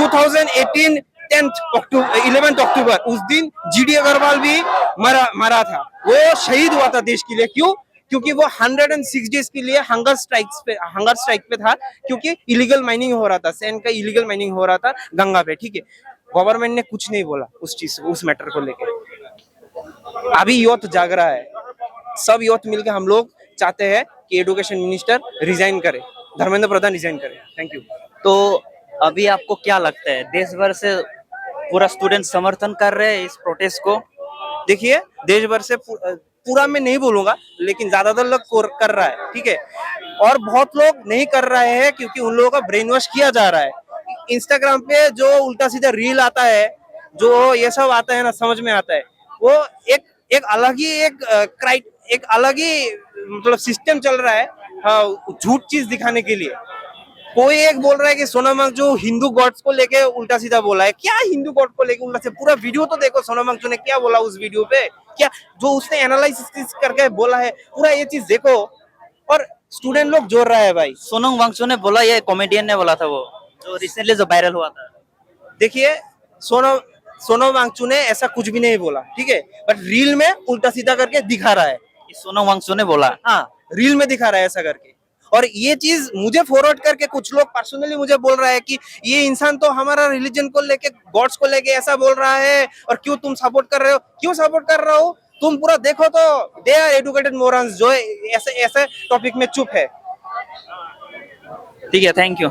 2018 10th अक्टूबर 11th अक्टूबर उस दिन GD Agarwal भी मरा था। वो शहीद हुआ था देश के लिए। क्यों? क्योंकि वो 106 डेज के लिए हंगर स्ट्राइक पे था, क्योंकि इलीगल माइनिंग हो रहा था, सैंड का इलीगल माइनिंग हो रहा था गंगा पे। ठीक है, गवर्नमेंट ने कुछ नहीं बोला उस चीज उस मैटर को लेके। अभी यूथ जाग रहा है, सब यूथ मिलकर हम लोग चाहते हैं कि एजुकेशन मिनिस्टर रिजाइन करे, धर्मेंद्र प्रधान रिजाइन करे। Thank you. तो अभी आपको क्या लगता है, देश भर से पूरा स्टूडेंट समर्थन कर रहे हैं इस प्रोटेस्ट को? देखिए, देश भर से पूरा मैं नहीं बोलूंगा, लेकिन ज्यादातर लोग कर रहा है। ठीक है, और बहुत लोग नहीं कर रहे हैं क्योंकि उन लोगों का ब्रेन वॉश किया जा रहा है। इंस्टाग्राम पे जो उल्टा सीधा रील आता है, जो ये सब आता है ना, समझ में आता है। वो एक अलग ही एक अलग ही मतलब सिस्टम चल रहा है, झूठ चीज दिखाने के लिए। कोई एक बोल रहा है कि सोनम वांगचुक हिंदू गॉड्स को लेके उल्टा सीधा बोला है। क्या हिंदू गॉड को लेके उल्टा सीधा? पूरा वीडियो तो देखो, सोनम वांगचुक ने क्या बोला उस वीडियो पे, क्या जो उसने एनालिसिस करके बोला है, पूरा ये चीज देखो। और स्टूडेंट लोग जोड़ रहा है भाई। सोनम वांगचुक ने बोला, ये कॉमेडियन ने बोला था, वो जो रिसेंटली जो वायरल हुआ था? देखिए, सोनम वांगचुक ने ऐसा कुछ भी नहीं बोला, ठीक है, बट रील में उल्टा सीधा करके दिखा रहा है। सोनम वांगचुक ने बोला? हाँ, रील में दिखा रहा है ऐसा करके। और ये चीज मुझे फॉरवर्ड करके कुछ लोग पर्सनली मुझे बोल रहा है कि ये इंसान तो हमारा रिलीजन को लेके, गॉड्स को लेके ऐसा बोल रहा है, और क्यों तुम सपोर्ट कर रहे हो? क्यों सपोर्ट कर रहा हो? तुम पूरा देखो तो दे आर एजुकेटेड मोरन्स जो ऐसे ऐसे टॉपिक में चुप है। ठीक है, थैंक यू।